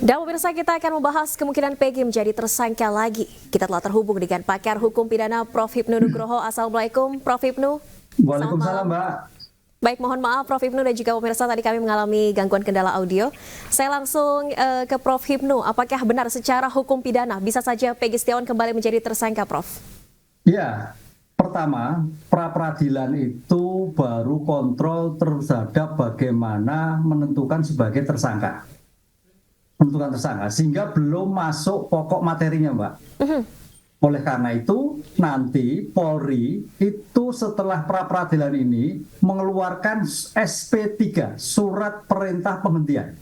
Dan pemirsa, kita akan membahas kemungkinan Peggy menjadi tersangka lagi. Kita telah terhubung dengan pakar hukum pidana Prof. Hipnu Nugroho. Assalamualaikum Prof. Hipnu. Waalaikumsalam, Mbak. Baik, mohon maaf Prof. Hipnu dan juga pemirsa, tadi kami mengalami gangguan kendala audio. Saya langsung ke Prof. Hipnu. Apakah benar secara hukum pidana bisa saja Peggy Setiawan kembali menjadi tersangka, Prof? Ya, pertama, pra-peradilan itu baru kontrol terhadap bagaimana menentukan sebagai tersangka. Sehingga belum masuk pokok materinya, Mbak. Oleh karena itu, nanti Polri itu setelah pra-peradilan ini mengeluarkan SP3, Surat Perintah Penghentian.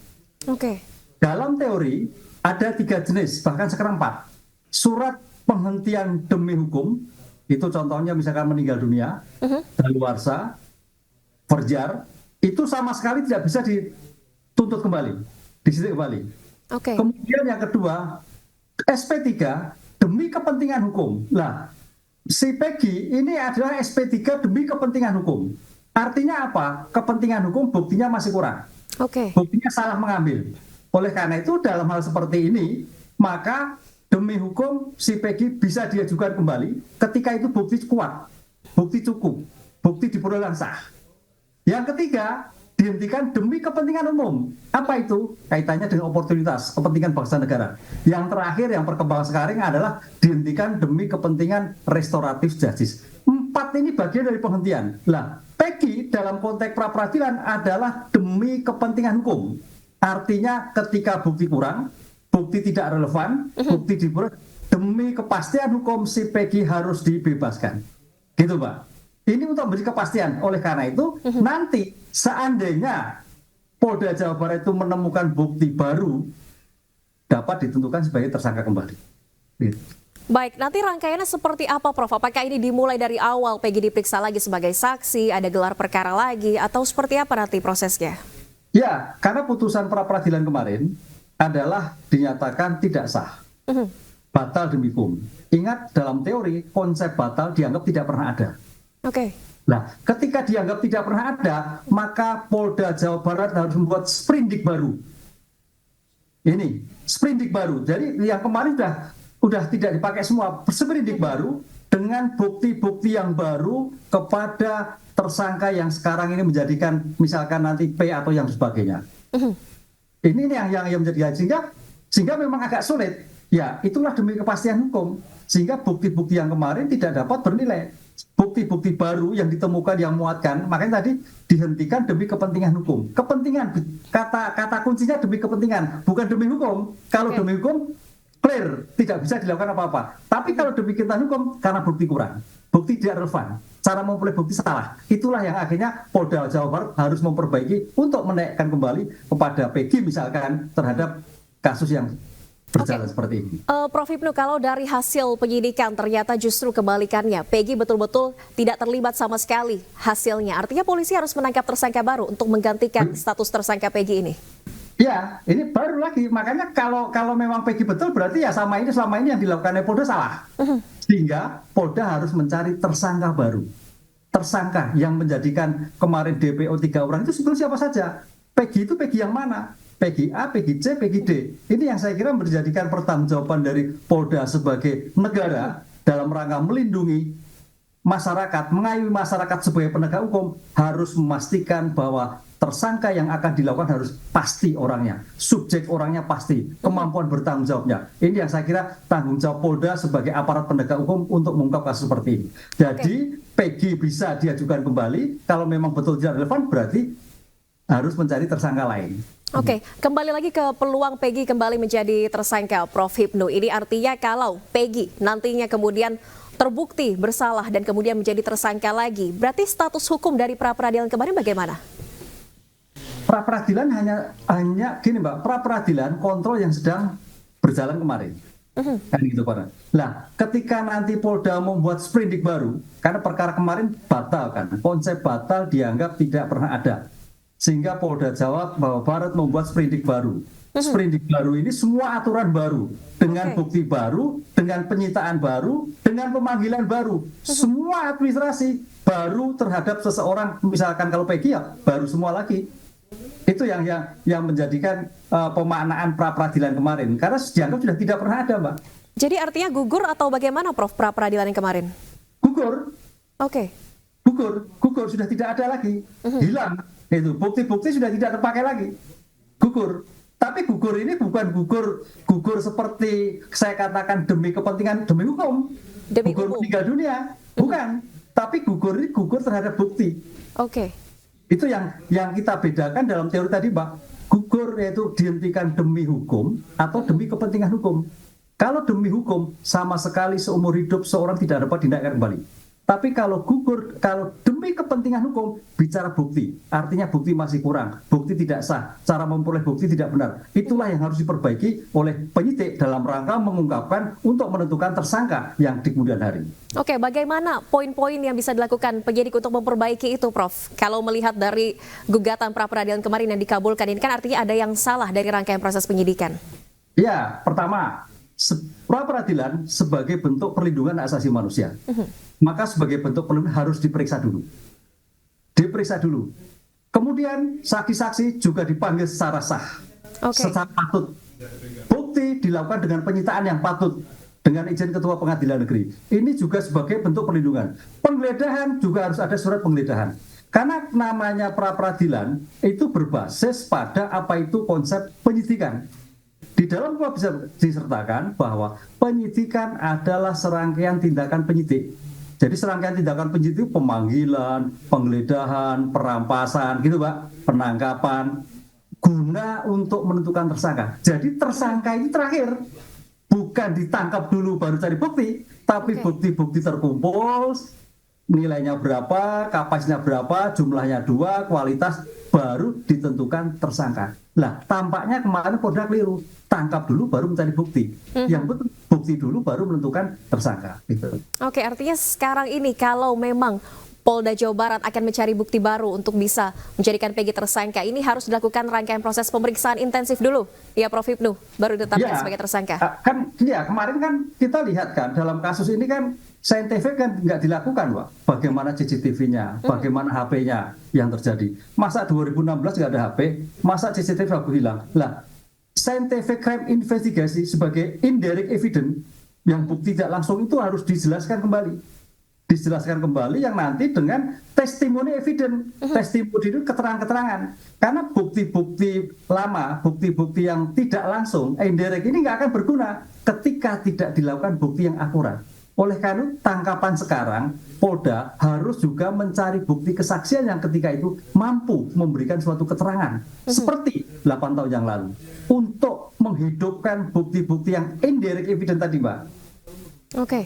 Dalam teori, ada 3 jenis, bahkan sekarang 4. Surat penghentian demi hukum, itu contohnya misalkan meninggal dunia, daluarsa, forjar, itu sama sekali tidak bisa dituntut kembali, disidik kembali. Kemudian yang kedua, SP3 demi kepentingan hukum. Nah, si Peggy ini adalah SP3 demi kepentingan hukum. Artinya apa? Kepentingan hukum buktinya masih kurang. Buktinya salah mengambil. Oleh karena itu dalam hal seperti ini, maka demi hukum si Peggy bisa diajukan kembali ketika itu bukti kuat, bukti cukup, bukti diperoleh sah. Yang ketiga, dihentikan demi kepentingan umum. Apa itu? Kaitannya dengan oportunitas, kepentingan bangsa negara. Yang terakhir, yang perkembangan sekarang adalah dihentikan demi kepentingan restoratif justice. 4 ini bagian dari penghentian. Lah, Peggy dalam konteks pra-peradilan adalah demi kepentingan hukum. Artinya ketika bukti kurang, bukti tidak relevan, bukti diperoleh, demi kepastian hukum si Peggy harus dibebaskan. Gitu, Pak. Ini untuk memberi kepastian. Oleh karena itu, nanti seandainya Polda Jawa Barat itu menemukan bukti baru, dapat ditentukan sebagai tersangka kembali. Gitu. Baik, nanti rangkaiannya seperti apa, Prof? Apakah ini dimulai dari awal Peggy diperiksa lagi sebagai saksi, ada gelar perkara lagi, atau seperti apa nanti prosesnya? Ya, karena putusan pra-peradilan kemarin adalah dinyatakan tidak sah. Batal demi hukum. Ingat, dalam teori, konsep batal dianggap tidak pernah ada. Nah, ketika dianggap tidak pernah ada, maka Polda Jawa Barat harus membuat sprindik baru. Ini sprindik baru. Jadi yang kemarin sudah tidak dipakai semua. Sprindik baru dengan bukti-bukti yang baru kepada tersangka yang sekarang ini menjadikan misalkan nanti P atau yang sebagainya. Ini yang menjadi sehingga memang agak sulit. Ya, itulah demi kepastian hukum. Sehingga bukti-bukti yang kemarin tidak dapat bernilai. Bukti-bukti baru yang ditemukan yang muatkan, makanya tadi dihentikan demi kepentingan hukum. Kepentingan, kata kuncinya demi kepentingan, bukan demi hukum. Kalau demi hukum, clear, tidak bisa dilakukan apa-apa. Tapi kalau demi kepentingan hukum, karena bukti kurang, bukti tidak relevan, cara memperoleh bukti salah. Itulah yang akhirnya Polda Jawa Barat harus memperbaiki untuk menaikkan kembali kepada Peggy misalkan terhadap kasus yang berjalan seperti ini. Prof. Hipnu, kalau dari hasil penyidikan ternyata justru kebalikannya, Peggy betul-betul tidak terlibat sama sekali hasilnya. Artinya polisi harus menangkap tersangka baru untuk menggantikan status tersangka Peggy ini. Ya, ini baru lagi. Makanya kalau memang Peggy betul, berarti ya selama ini yang dilakukan Polda salah. Sehingga Polda harus mencari tersangka baru. Tersangka yang menjadikan kemarin DPO 3 orang itu sebetulnya siapa saja. Peggy itu Peggy yang mana? Peggy A, Peggy C, Peggy D. Ini yang saya kira menjadikan pertanggungjawaban dari Polda sebagai negara dalam rangka melindungi masyarakat, mengayomi masyarakat sebagai penegak hukum, harus memastikan bahwa tersangka yang akan dilakukan harus pasti orangnya, subjek orangnya pasti, kemampuan bertanggung jawabnya. Ini yang saya kira tanggung jawab Polda sebagai aparat penegak hukum untuk mengungkap kasus seperti ini. Jadi Peggy bisa diajukan kembali, kalau memang betul tidak relevan berarti harus mencari tersangka lain. Kembali lagi ke peluang Peggy kembali menjadi tersangka, Prof. Hipnu. Ini artinya kalau Peggy nantinya kemudian terbukti bersalah dan kemudian menjadi tersangka lagi, berarti status hukum dari pra-peradilan kemarin bagaimana? Pra-peradilan hanya gini, Mbak, pra-peradilan kontrol yang sedang berjalan kemarin. Kan gitu, Pak. Nah, ketika nanti Polda membuat sprindik baru, karena perkara kemarin batal kan, konsep batal dianggap tidak pernah ada. Sehingga Polda Jawa Barat membuat sprindik baru. Sprindik baru ini semua aturan baru, dengan bukti baru, dengan penyitaan baru, dengan pemanggilan baru. Semua administrasi baru terhadap seseorang, misalkan kalau Peggy ya baru semua lagi. Itu yang menjadikan pemaknaan pra peradilan kemarin, karena dianggap sudah tidak pernah ada, Mbak. Jadi artinya gugur atau bagaimana, Prof, pra peradilan yang kemarin? Gugur, Oke. gugur sudah tidak ada lagi, hilang. Itu bukti-bukti sudah tidak terpakai lagi, gugur. Tapi gugur ini bukan gugur seperti saya katakan demi kepentingan demi hukum, gugur meninggal dunia, bukan. Tapi gugur ini gugur terhadap bukti. Oke. Itu yang kita bedakan dalam teori tadi, Mbak. Gugur yaitu dihentikan demi hukum atau demi kepentingan hukum. Kalau demi hukum, sama sekali seumur hidup seorang tidak dapat dinaikkan kembali. Tapi kalau gugur, kalau demi kepentingan hukum, bicara bukti. Artinya bukti masih kurang, bukti tidak sah, cara memperoleh bukti tidak benar. Itulah yang harus diperbaiki oleh penyidik dalam rangka mengungkapkan untuk menentukan tersangka yang di kemudian hari. Oke, bagaimana poin-poin yang bisa dilakukan penyidik untuk memperbaiki itu, Prof? Kalau melihat dari gugatan pra peradilan kemarin yang dikabulkan, ini kan artinya ada yang salah dari rangkaian proses penyidikan. Ya, pertama, pra peradilan sebagai bentuk perlindungan hak asasi manusia. Maka sebagai bentuk perlindungan harus diperiksa dulu. Diperiksa dulu. Kemudian saksi-saksi juga dipanggil secara sah, secara patut. Bukti dilakukan dengan penyitaan yang patut dengan izin Ketua Pengadilan Negeri. Ini juga sebagai bentuk perlindungan. Penggeledahan juga harus ada surat penggeledahan. Karena namanya pra peradilan itu berbasis pada apa itu konsep penyidikan. Di dalam kuhap bisa disertakan bahwa penyidikan adalah serangkaian tindakan penyidik. Jadi serangkaian tindakan penyidik itu pemanggilan, penggeledahan, perampasan, gitu Pak, penangkapan, guna untuk menentukan tersangka. Jadi tersangka ini terakhir, bukan ditangkap dulu baru cari bukti, tapi bukti-bukti terkumpul, nilainya berapa, kapasitasnya berapa, jumlahnya 2, kualitas, baru ditentukan tersangka. Lah, tampaknya kemarin Polda keliru, tangkap dulu baru mencari bukti. Yang betul bukti dulu baru menentukan tersangka. Gitu. Oke, artinya sekarang ini kalau memang Polda Jawa Barat akan mencari bukti baru untuk bisa menjadikan Peggy tersangka, ini harus dilakukan rangkaian proses pemeriksaan intensif dulu, ya Prof Hipnu, baru ditetapkan sebagai tersangka. Kemarin kan kita lihat kan dalam kasus ini kan saintifik kan nggak dilakukan, Pak. Bagaimana CCTV-nya, bagaimana HP-nya yang terjadi. Masa 2016 nggak ada HP, masa CCTV aku hilang. Lah, scientific crime investigation sebagai indirect evidence yang bukti tidak langsung itu harus dijelaskan kembali. Dijelaskan kembali yang nanti dengan testimoni evidence. Testimoni itu keterangan-keterangan. Karena bukti-bukti lama, bukti-bukti yang tidak langsung, indirect ini nggak akan berguna ketika tidak dilakukan bukti yang akurat. Oleh karena tangkapan sekarang, Polda harus juga mencari bukti kesaksian yang ketika itu mampu memberikan suatu keterangan. Seperti 8 tahun yang lalu. Untuk menghidupkan bukti-bukti yang indirect evidence tadi, Mbak. Oke.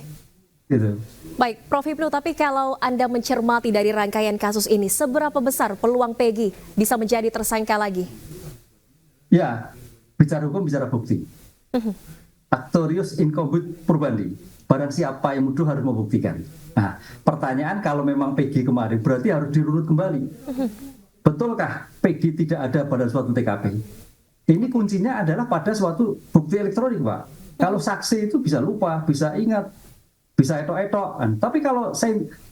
Gitu. Baik, Prof Hipnu, tapi kalau Anda mencermati dari rangkaian kasus ini, seberapa besar peluang Peggy bisa menjadi tersangka lagi? Ya, bicara hukum, bicara bukti. Actorius incumbit probandi. Barang siapa yang menuduh harus membuktikan. Nah, pertanyaan kalau memang Peggy kemarin berarti harus dirunut kembali. Betulkah Peggy tidak ada pada suatu TKP? Ini kuncinya adalah pada suatu bukti elektronik, Pak. Kalau saksi itu bisa lupa, bisa ingat, bisa etok-etok. Tapi kalau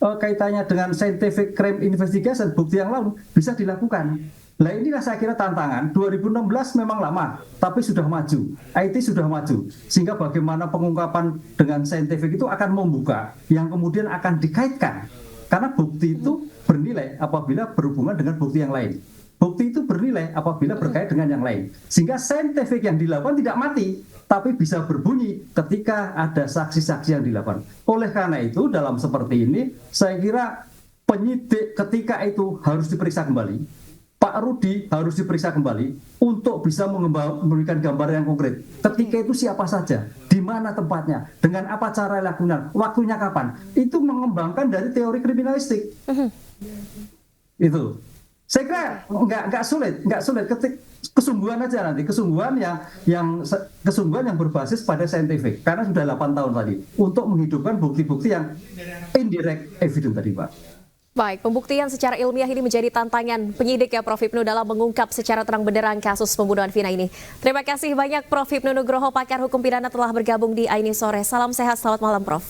kaitannya dengan scientific crime investigation, bukti yang lain bisa dilakukan. Nah, inilah saya kira tantangan. 2016 memang lama, tapi sudah maju. IT sudah maju. Sehingga bagaimana pengungkapan dengan saintifik itu akan membuka, yang kemudian akan dikaitkan. Karena bukti itu bernilai apabila berhubungan dengan bukti yang lain. Bukti itu bernilai apabila berkait dengan yang lain. Sehingga saintifik yang dilakukan tidak mati, tapi bisa berbunyi ketika ada saksi-saksi yang dilakukan. Oleh karena itu, dalam seperti ini, saya kira penyidik ketika itu harus diperiksa kembali. Pak Rudi harus diperiksa kembali untuk bisa memberikan gambaran yang konkret. Ketika itu siapa saja, di mana tempatnya, dengan apa cara lakukan, waktunya kapan. Itu mengembangkan dari teori kriminalistik. Itu. Saya kira nggak sulit. Kesungguhan aja nanti, kesungguhan yang berbasis pada saintifik. Karena sudah 8 tahun tadi untuk menghidupkan bukti-bukti yang indirect evidence tadi, Pak. Baik, pembuktian secara ilmiah ini menjadi tantangan penyidik ya Prof Hipnu dalam mengungkap secara terang benderang kasus pembunuhan Vina ini. Terima kasih banyak Prof Hipnu Nugroho, pakar hukum pidana telah bergabung di Aini Sore. Salam sehat, selamat malam Prof.